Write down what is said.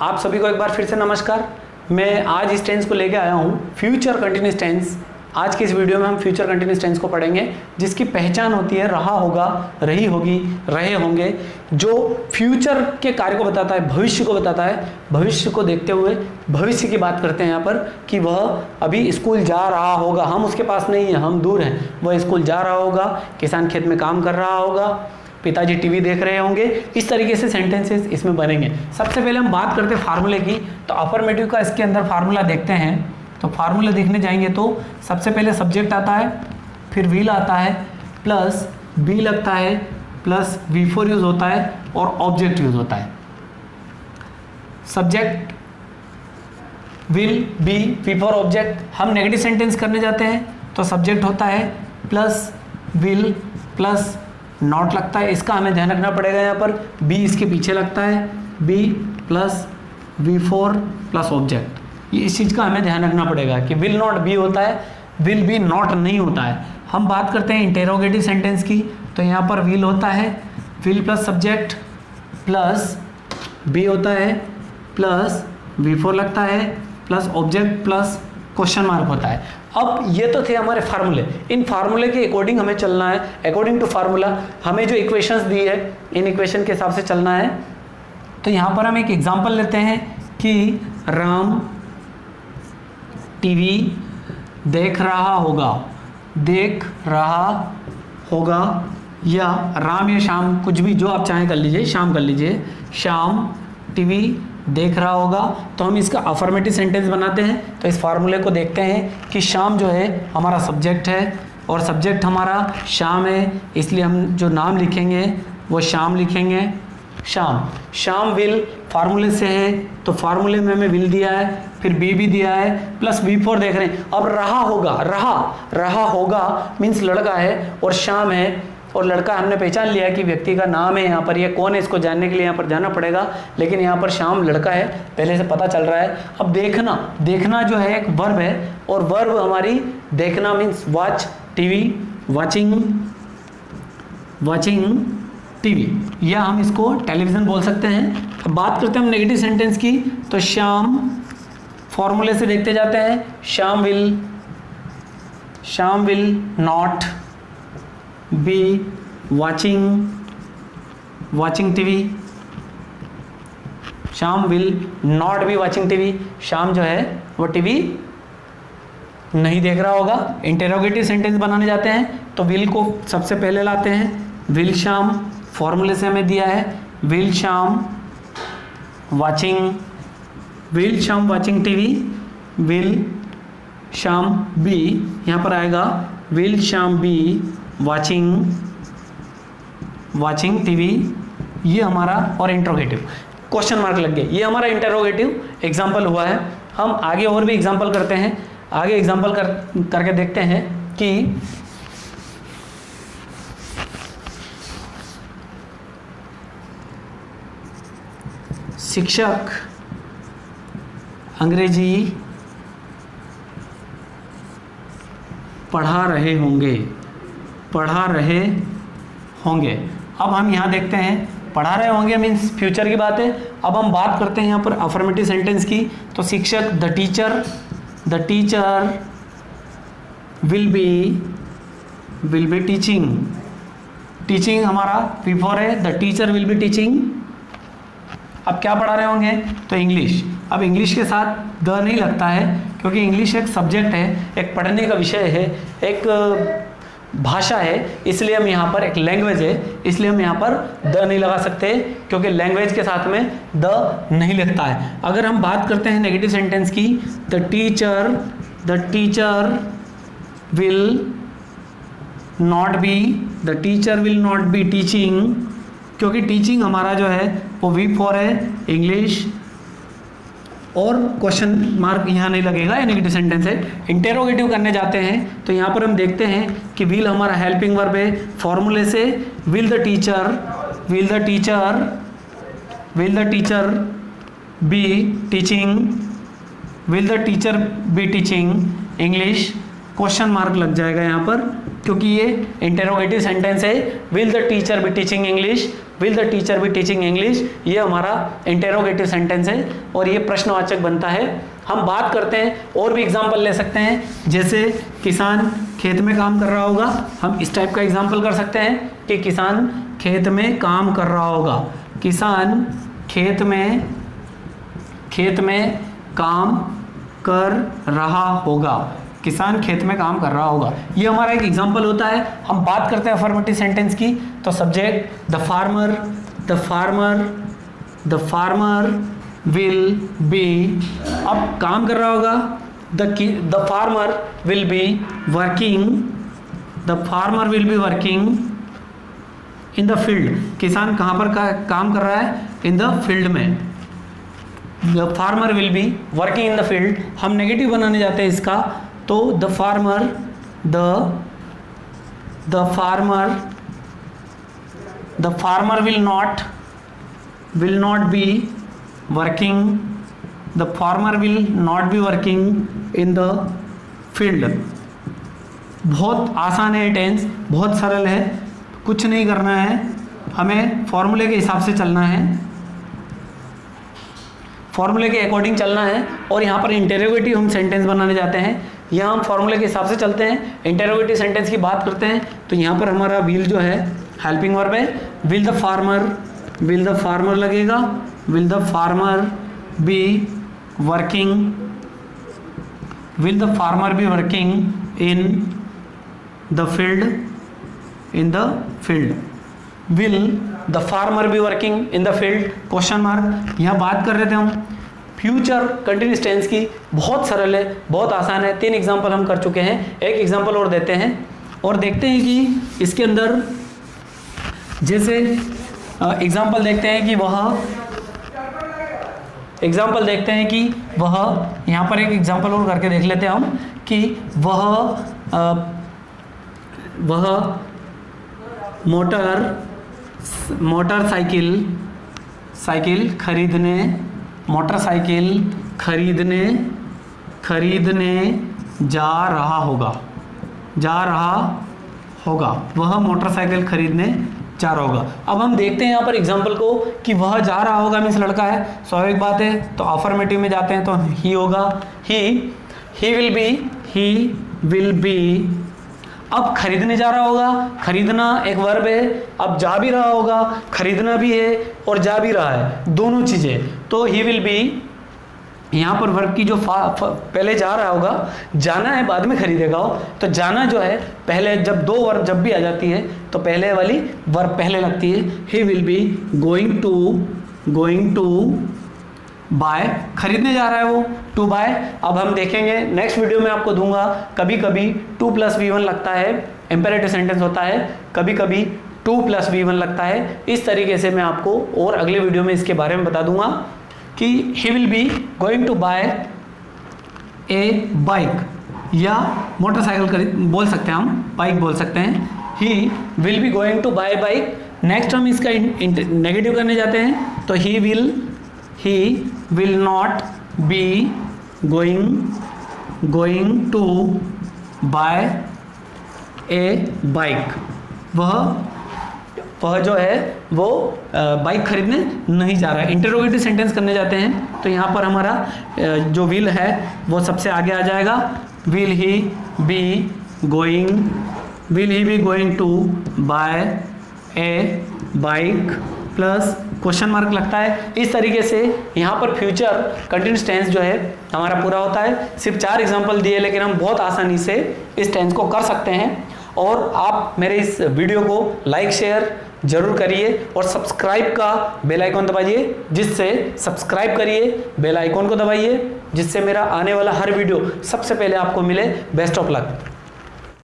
आप सभी को एक बार फिर से नमस्कार। मैं आज इस टेंस को लेके आया हूँ फ्यूचर कंटिन्यूस टेंस। आज की इस वीडियो में हम फ्यूचर कंटिन्यूस टेंस को पढ़ेंगे, जिसकी पहचान होती है रहा होगा, रही होगी, रहे होंगे, जो फ्यूचर के कार्य को बताता है, भविष्य को बताता है। भविष्य को देखते हुए भविष्य की बात करते हैं यहाँ पर कि वह अभी स्कूल जा रहा होगा। हम उसके पास नहीं हैं, हम दूर हैं। वह स्कूल जा रहा होगा, किसान खेत में काम कर रहा होगा, पिताजी टीवी देख रहे होंगे। इस तरीके से सेंटेंसेस इसमें बनेंगे। सबसे पहले हम बात करते हैं फार्मूले की, तो अफर्मेटिव का इसके अंदर फार्मूला देखते हैं। तो फार्मूला देखने जाएंगे तो सबसे पहले सब्जेक्ट आता है, फिर विल आता है, प्लस बी लगता है, प्लस V4 यूज होता है और ऑब्जेक्ट यूज होता है। Subject will be V4 object. हम नेगेटिव सेंटेंस करने जाते हैं तो सब्जेक्ट होता है प्लस विल प्लस नॉट लगता है। इसका हमें ध्यान रखना पड़ेगा। यहाँ पर बी इसके पीछे लगता है, B plus V4 plus object. ये इस चीज़ का हमें ध्यान रखना पड़ेगा कि विल नॉट बी होता है, विल बी नॉट नहीं होता है। हम बात करते हैं इंटेरोगेटिव सेंटेंस की, तो यहाँ पर विल होता है, will plus subject plus be होता है, प्लस V4 लगता है, plus object plus question mark होता है। अब ये तो थे हमारे फार्मूले। इन फार्मूले के अकॉर्डिंग हमें चलना है। अकॉर्डिंग टू फार्मूला हमें जो इक्वेशंस दी है, इन इक्वेशन के हिसाब से चलना है। तो यहाँ पर हम एक एग्जांपल लेते हैं कि राम टीवी देख रहा होगा, देख रहा होगा, या राम या शाम, कुछ भी जो आप चाहें कर लीजिए, शाम कर लीजिए, शाम टीवी देख रहा होगा। तो हम इसका अफर्मेटिव सेंटेंस बनाते हैं। तो इस फार्मूले को देखते हैं कि शाम जो है हमारा सब्जेक्ट है और सब्जेक्ट हमारा शाम है, इसलिए हम जो नाम लिखेंगे वो शाम लिखेंगे। शाम, शाम विल फार्मूले से है, तो फार्मूले में हमें विल दिया है, फिर बी भी दिया है, प्लस V4 देख रहे हैं। अब रहा होगा, रहा होगा मीन्स लड़का है और शाम है, और लड़का हमने पहचान लिया कि व्यक्ति का नाम है। यहाँ पर ये कौन है, इसको जानने के लिए यहाँ पर जाना पड़ेगा, लेकिन यहाँ पर शाम लड़का है, पहले से पता चल रहा है। अब देखना, देखना जो है एक वर्ब है, और वर्ब हमारी देखना means watch TV, watching TV, या हम इसको टेलीविज़न बोल सकते हैं। अब बात करते हैं हम नेगेटिव सेंटेंस की, तो शाम फॉर्मूले से देखते जाते हैं। Shyam will not be watching TV, Shyam will not be watching TV. Shyam जो है वो टीवी नहीं देख रहा होगा। इंटेरोगेटिव सेंटेंस बनाने जाते हैं तो विल को सबसे पहले लाते हैं। विल शाम फॉर्मूले से हमें दिया है, विल शाम वाचिंग टीवी, विल शाम बी, यहाँ पर आएगा विल शाम बी वाचिंग टीवी। ये हमारा, और इंटरोगेटिव क्वेश्चन मार्क लग गए, ये हमारा इंटरोगेटिव एग्जाम्पल हुआ है। हम आगे और भी एग्जाम्पल करते हैं। आगे एग्जाम्पल करके देखते हैं कि शिक्षक अंग्रेजी पढ़ा रहे होंगे। अब हम यहाँ देखते हैं, पढ़ा रहे होंगे मीन्स फ्यूचर की बात है। अब हम बात करते हैं यहाँ पर अफर्मेटिव सेंटेंस की, तो शिक्षक the teacher will be teaching हमारा V4 है, the teacher will be teaching. अब क्या पढ़ा रहे होंगे, तो इंग्लिश। अब इंग्लिश के साथ द नहीं लगता है, क्योंकि इंग्लिश एक सब्जेक्ट है, एक पढ़ने का विषय है, एक भाषा है, इसलिए हम यहाँ पर, एक लैंग्वेज है, इसलिए हम यहाँ पर द नहीं लगा सकते, क्योंकि लैंग्वेज के साथ में द नहीं लगता है। अगर हम बात करते हैं नेगेटिव सेंटेंस की, the teacher will not be teaching, क्योंकि टीचिंग हमारा जो है वो V4 है, इंग्लिश, और क्वेश्चन मार्क यहाँ नहीं लगेगा, ये नेगेटिव सेंटेंस है। इंटेरोगेटिव करने जाते हैं तो यहाँ पर हम देखते हैं कि विल हमारा हेल्पिंग वर्ब है। फॉर्मूले से will the teacher be teaching English, question mark लग जाएगा यहाँ पर, क्योंकि ये इंटेरोगेटिव सेंटेंस है। Will the teacher be teaching English, will the teacher be teaching English, ये हमारा इंटेरोगेटिव सेंटेंस है और ये प्रश्नवाचक बनता है। हम बात करते हैं और भी एग्जाम्पल ले सकते हैं, जैसे किसान खेत में काम कर रहा होगा, हम इस टाइप का एग्जाम्पल कर सकते हैं कि किसान खेत में काम कर रहा होगा, किसान खेत में काम कर रहा होगा, किसान खेत में काम कर रहा होगा, ये हमारा एक एग्जाम्पल होता है। हम बात करते हैं अफर्मेटिव सेंटेंस की, तो subject the farmer will be, अब काम कर रहा होगा, the farmer will be working in the field, किसान कहाँ पर काम कर रहा है, इन द फील्ड में, the farmer will be working in the field. हम नेगेटिव बनाने जाते हैं इसका, तो the farmer will not be working in the field। बहुत आसान है टेंस, बहुत सरल है, कुछ नहीं करना है, हमें फॉर्मूले के हिसाब से चलना है, फॉर्मूले के अकॉर्डिंग चलना है। और यहाँ पर इंटेरोगेटिव हम सेंटेंस बनाने जाते हैं, यहाँ हम फॉर्मूले के हिसाब से चलते हैं। इंटेरोगेटिव सेंटेंस की बात करते हैं तो यहाँ पर हमारा विल जो है हेल्पिंग वर्ब है, विल द फार्मर लगेगा, will the farmer be working in the field, will the farmer be working in the field, question mark. यहाँ बात कर रहे थे हम फ्यूचर कंटिन्यूअस टेंस की, बहुत सरल है, बहुत आसान है। 3 एग्जाम्पल हम कर चुके हैं, एक एग्जाम्पल और देते हैं और देखते हैं कि इसके अंदर, जैसे एग्जाम्पल देखते हैं कि वह यहाँ पर एक एग्जाम्पल और करके देख लेते हैं हम कि वह मोटरसाइकिल खरीदने जा रहा होगा, वह मोटरसाइकिल खरीदने जा रहा होगा। अब हम देखते हैं यहाँ पर एग्जाम्पल को कि वह जा रहा होगा मीन्स लड़का है, स्वाभाविक बात है, तो अफर्मेटिव में जाते हैं तो ही होगा, ही विल बी। अब खरीदने जा रहा होगा, खरीदना एक वर्ब है, अब जा भी रहा होगा, खरीदना भी है और जा भी रहा है, दोनों चीज़ें, तो ही विल बी। यहाँ पर वर्ब की जो पहले जा रहा होगा, जाना है बाद में खरीदेगा हो, तो जाना जो है पहले, जब 2 वर्ब जब भी आ जाती है तो पहले वाली वर्ब पहले लगती है। He will be going to buy, खरीदने जा रहा है वो, टू बाय। अब हम देखेंगे नेक्स्ट वीडियो में, आपको दूंगा कभी कभी 2 + V1 लगता है, इंपेरेटिव सेंटेंस होता है, कभी कभी 2 + V1 लगता है। इस तरीके से मैं आपको और अगले वीडियो में इसके बारे में बता दूंगा कि he will be going to buy a bike, या मोटरसाइकिल बोल सकते हैं हम, बाइक बोल सकते हैं। He will be going to buy bike. Next हम इसका नेगेटिव करने जाते हैं, तो he will not be going to buy a bike, वह जो है वो बाइक खरीदने नहीं जा रहा है। इंटरोगेटिव सेंटेंस करने जाते हैं तो यहाँ पर हमारा जो विल है वो सबसे आगे आ जाएगा, will he be going to buy a bike plus question mark लगता है। इस तरीके से यहाँ पर फ्यूचर कंटिन्यूअस टेंस जो है हमारा पूरा होता है। सिर्फ 4 एग्जाम्पल दिए, लेकिन हम बहुत आसानी से इस टेंस को कर सकते हैं। और आप मेरे इस वीडियो को लाइक शेयर जरूर करिए और सब्सक्राइब का बेल आइकॉन दबाइए, सब्सक्राइब करिए, बेल आइकॉन को दबाइए, जिससे मेरा आने वाला हर वीडियो सबसे पहले आपको मिले। Best of luck.